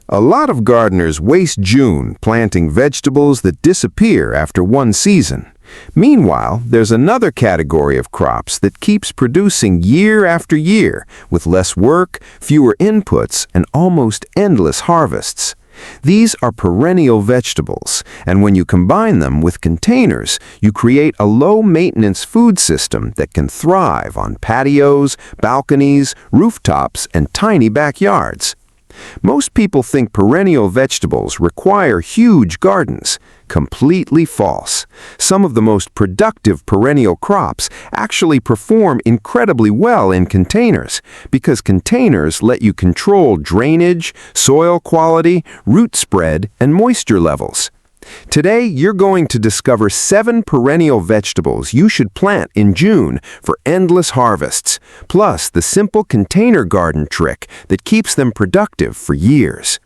A lot of gardeners waste June planting vegetables that disappear after one season. Meanwhile, there's another category of crops that keeps producing year after year with less work, fewer inputs, and almost endless harvests. These are perennial vegetables, and when you combine them with containers, you create a low-maintenance food system that can thrive on patios, balconies, rooftops, and tiny backyards. Most people think perennial vegetables require huge gardens. Completely false. Some of the most productive perennial crops actually perform incredibly well in containers because containers let you control drainage, soil quality, root spread, and moisture levels. Today, you're going to discover 7 perennial vegetables you should plant in June for endless harvests, plus the simple container garden trick that keeps them productive for years.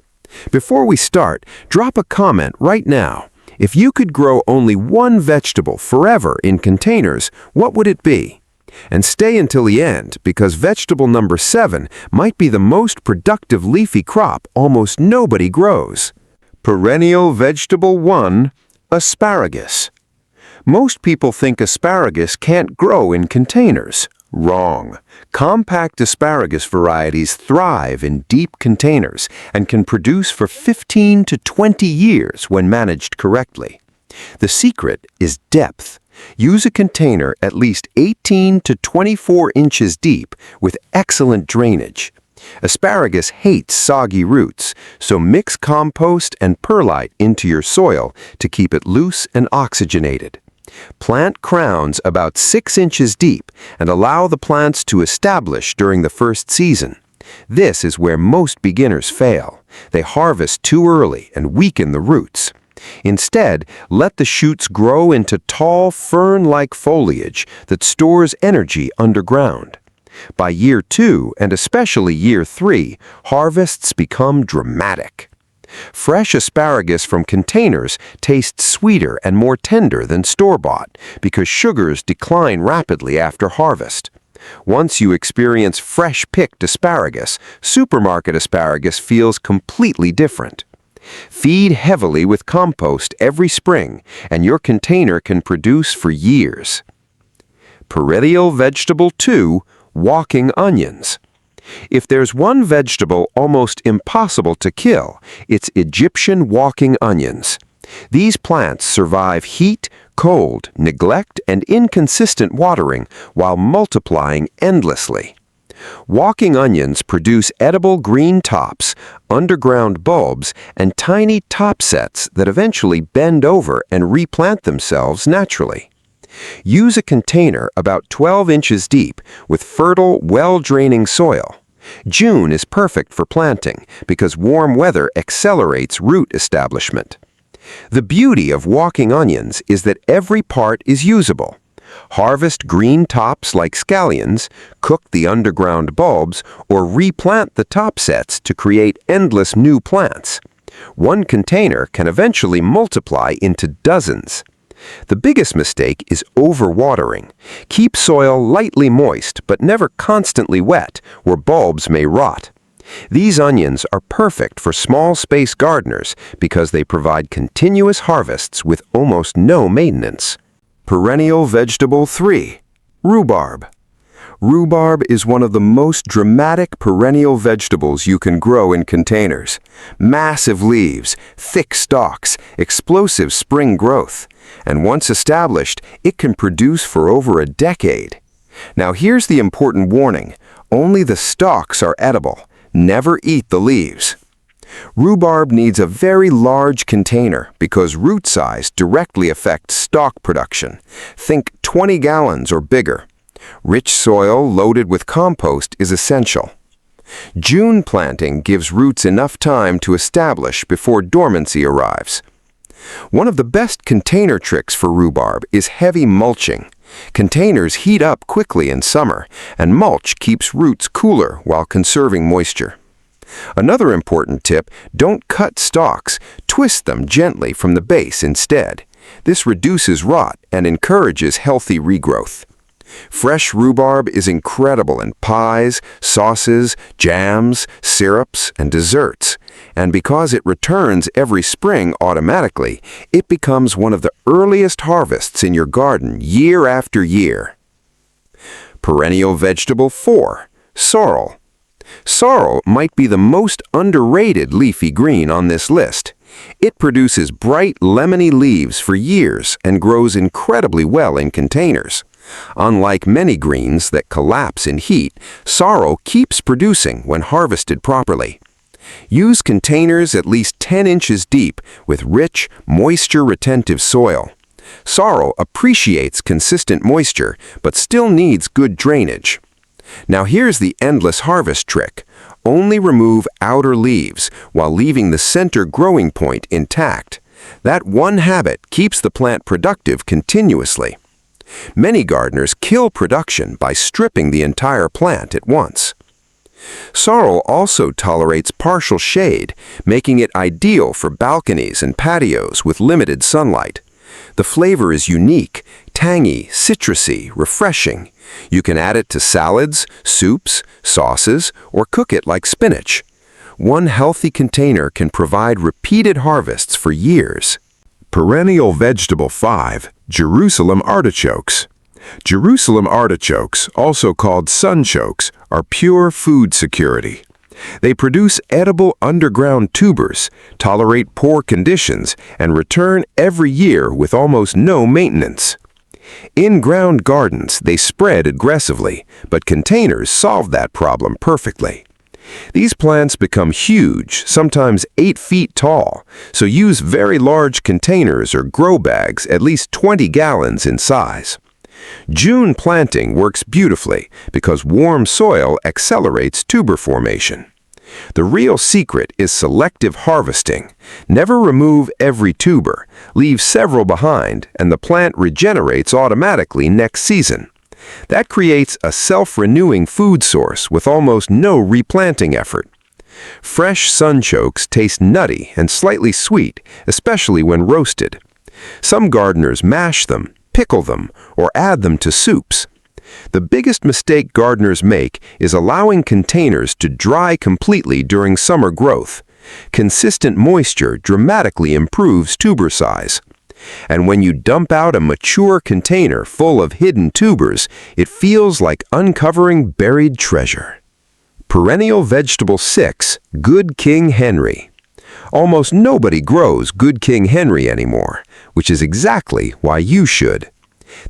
Before we start, drop a comment right now. If you could grow only one vegetable forever in containers, what would it be? And stay until the end because vegetable number 7 might be the most productive leafy crop almost nobody grows. Perennial vegetable 1, asparagus. Most people think asparagus can't grow in containers. Wrong. Compact asparagus varieties thrive in deep containers and can produce for 15 to 20 years when managed correctly. The secret is depth. Use a container at least 18 to 24 inches deep with excellent drainage. Asparagus hates soggy roots, so mix compost and perlite into your soil to keep it loose and oxygenated. Plant crowns about 6 inches deep and allow the plants to establish during the first season. This is where most beginners fail. They harvest too early and weaken the roots. Instead, let the shoots grow into tall fern-like foliage that stores energy underground. By year 2, and especially year 3, harvests become dramatic. Fresh asparagus from containers tastes sweeter and more tender than store-bought because sugars decline rapidly after harvest. Once you experience fresh-picked asparagus, supermarket asparagus feels completely different. Feed heavily with compost every spring, and your container can produce for years. Perennial vegetable 2, walking onions. If there's one vegetable almost impossible to kill, it's Egyptian walking onions. These plants survive heat, cold, neglect, and inconsistent watering while multiplying endlessly. Walking onions produce edible green tops, underground bulbs, and tiny top sets that eventually bend over and replant themselves naturally. Use a container about 12 inches deep with fertile, well-draining soil. June is perfect for planting because warm weather accelerates root establishment. The beauty of walking onions is that every part is usable. Harvest green tops like scallions, cook the underground bulbs, or replant the top sets to create endless new plants. One container can eventually multiply into dozens. The biggest mistake is overwatering. Keep soil lightly moist but never constantly wet, where bulbs may rot. These onions are perfect for small space gardeners because they provide continuous harvests with almost no maintenance. Perennial vegetable 3, rhubarb. Rhubarb is one of the most dramatic perennial vegetables you can grow in containers. Massive leaves, thick stalks, explosive spring growth. And once established, it can produce for over a decade. Now here's the important warning. Only the stalks are edible. Never eat the leaves. Rhubarb needs a very large container because root size directly affects stalk production. Think 20 gallons or bigger. Rich soil loaded with compost is essential. June planting gives roots enough time to establish before dormancy arrives. One of the best container tricks for rhubarb is heavy mulching. Containers heat up quickly in summer, and mulch keeps roots cooler while conserving moisture. Another important tip, don't cut stalks, twist them gently from the base instead. This reduces rot and encourages healthy regrowth. Fresh rhubarb is incredible in pies, sauces, jams, syrups, and desserts. And because it returns every spring automatically, it becomes one of the earliest harvests in your garden year after year. Perennial vegetable 4, sorrel. Sorrel might be the most underrated leafy green on this list. It produces bright lemony leaves for years and grows incredibly well in containers. Unlike many greens that collapse in heat, sorrel keeps producing when harvested properly. Use containers at least 10 inches deep with rich, moisture-retentive soil. Sorrel appreciates consistent moisture, but still needs good drainage. Now here's the endless harvest trick. Only remove outer leaves while leaving the center growing point intact. That one habit keeps the plant productive continuously. Many gardeners kill production by stripping the entire plant at once. Sorrel also tolerates partial shade, making it ideal for balconies and patios with limited sunlight. The flavor is unique, tangy, citrusy, refreshing. You can add it to salads, soups, sauces, or cook it like spinach. One healthy container can provide repeated harvests for years. Perennial vegetable 5, Jerusalem artichokes. Jerusalem artichokes, also called sunchokes, are pure food security. They produce edible underground tubers, tolerate poor conditions, and return every year with almost no maintenance. In-ground gardens, they spread aggressively, but containers solve that problem perfectly. These plants become huge, sometimes 8 feet tall, so use very large containers or grow bags at least 20 gallons in size. June planting works beautifully because warm soil accelerates tuber formation. The real secret is selective harvesting. Never remove every tuber, leave several behind, and the plant regenerates automatically next season. That creates a self-renewing food source with almost no replanting effort. Fresh sunchokes taste nutty and slightly sweet, especially when roasted. Some gardeners mash them, pickle them, or add them to soups. The biggest mistake gardeners make is allowing containers to dry completely during summer growth. Consistent moisture dramatically improves tuber size. And when you dump out a mature container full of hidden tubers, it feels like uncovering buried treasure. Perennial vegetable 6, Good King Henry. Almost nobody grows Good King Henry anymore, which is exactly why you should.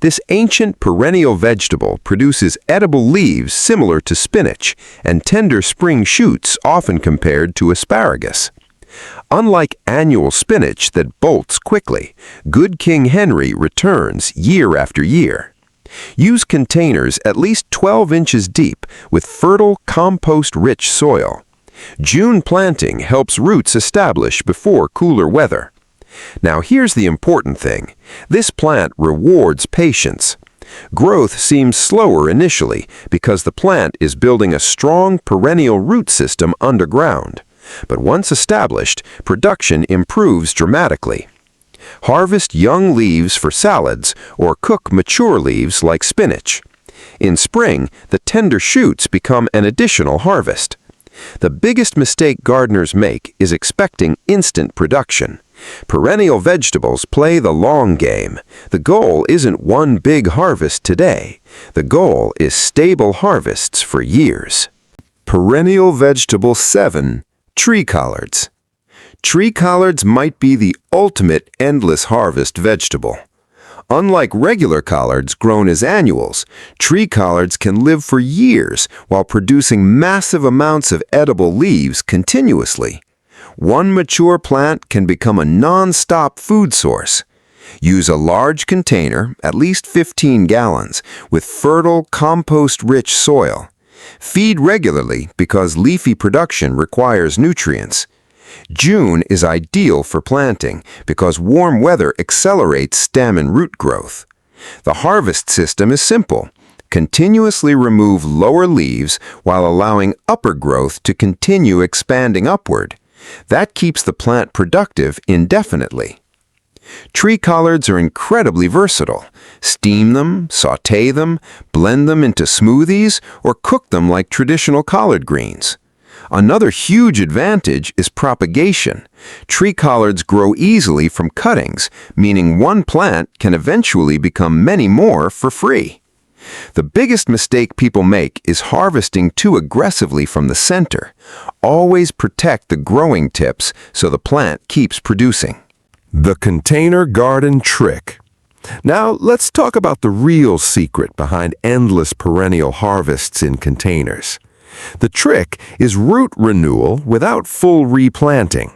This ancient perennial vegetable produces edible leaves similar to spinach and tender spring shoots often compared to asparagus. Unlike annual spinach that bolts quickly, Good King Henry returns year after year. Use containers at least 12 inches deep with fertile, compost-rich soil. June planting helps roots establish before cooler weather. Now here's the important thing. This plant rewards patience. Growth seems slower initially because the plant is building a strong perennial root system underground. But once established, production improves dramatically. Harvest young leaves for salads or cook mature leaves like spinach. In spring, the tender shoots become an additional harvest. The biggest mistake gardeners make is expecting instant production. Perennial vegetables play the long game. The goal isn't one big harvest today. The goal is stable harvests for years. Perennial vegetable 7, tree collards. Tree collards might be the ultimate endless harvest vegetable. Unlike regular collards grown as annuals, tree collards can live for years while producing massive amounts of edible leaves continuously. One mature plant can become a non-stop food source. Use a large container, at least 15 gallons, with fertile, compost-rich soil. Feed regularly because leafy production requires nutrients. June is ideal for planting because warm weather accelerates stem and root growth. The harvest system is simple. Continuously remove lower leaves while allowing upper growth to continue expanding upward. That keeps the plant productive indefinitely. Tree collards are incredibly versatile. Steam them, sauté them, blend them into smoothies, or cook them like traditional collard greens. Another huge advantage is propagation. Tree collards grow easily from cuttings, meaning one plant can eventually become many more for free. The biggest mistake people make is harvesting too aggressively from the center. Always protect the growing tips so the plant keeps producing. The container garden trick. Now, let's talk about the real secret behind endless perennial harvests in containers. The trick is root renewal without full replanting.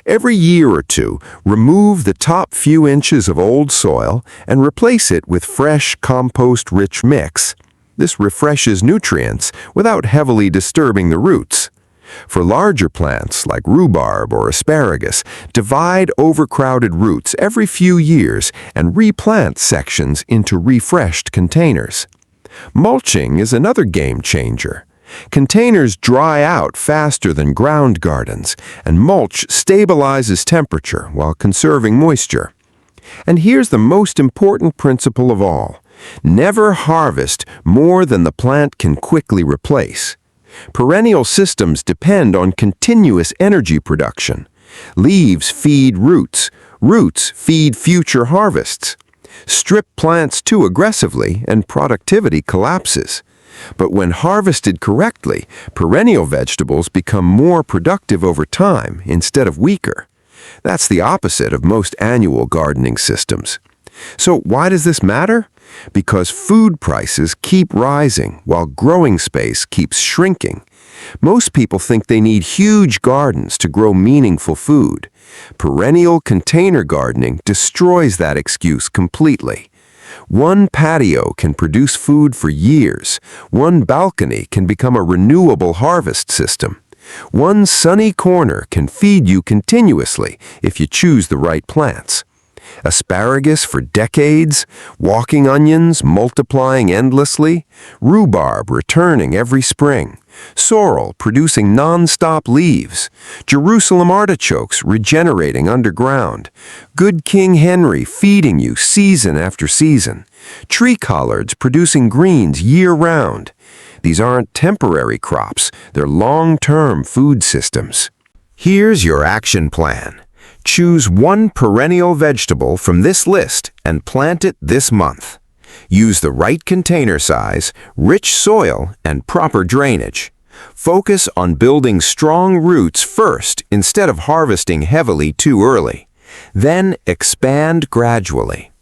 Every year or two, remove the top few inches of old soil and replace it with fresh, compost-rich mix. This refreshes nutrients without heavily disturbing the roots. For larger plants like rhubarb or asparagus, divide overcrowded roots every few years and replant sections into refreshed containers. Mulching is another game changer. Containers dry out faster than ground gardens, and mulch stabilizes temperature while conserving moisture. And here's the most important principle of all. Never harvest more than the plant can quickly replace. Perennial systems depend on continuous energy production. Leaves feed roots. Roots feed future harvests. Strip plants too aggressively and productivity collapses. But when harvested correctly, perennial vegetables become more productive over time instead of weaker. That's the opposite of most annual gardening systems. So why does this matter? Because food prices keep rising while growing space keeps shrinking. Most people think they need huge gardens to grow meaningful food. Perennial container gardening destroys that excuse completely. One patio can produce food for years. One balcony can become a renewable harvest system. One sunny corner can feed you continuously if you choose the right plants. Asparagus for decades, walking onions multiplying endlessly, rhubarb returning every spring, sorrel producing non-stop leaves, Jerusalem artichokes regenerating underground, good King Henry feeding you season after season, tree collards producing greens year-round. These aren't temporary crops, they're long-term food systems. Here's your action plan. Choose one perennial vegetable from this list and plant it this month. Use the right container size, rich soil, and proper drainage. Focus on building strong roots first instead of harvesting heavily too early. Then expand gradually.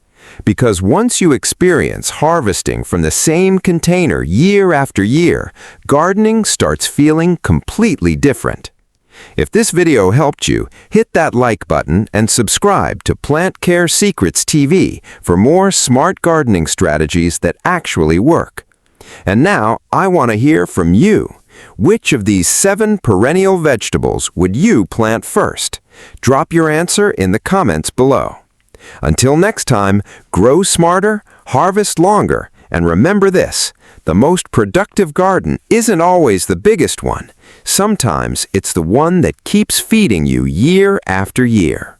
Because once you experience harvesting from the same container year after year, gardening starts feeling completely different. If this video helped you, hit that like button and subscribe to Plant Care Secrets TV for more smart gardening strategies that actually work. And now, I want to hear from you. Which of these 7 perennial vegetables would you plant first? Drop your answer in the comments below. Until next time, grow smarter, harvest longer, and remember this, the most productive garden isn't always the biggest one. Sometimes it's the one that keeps feeding you year after year.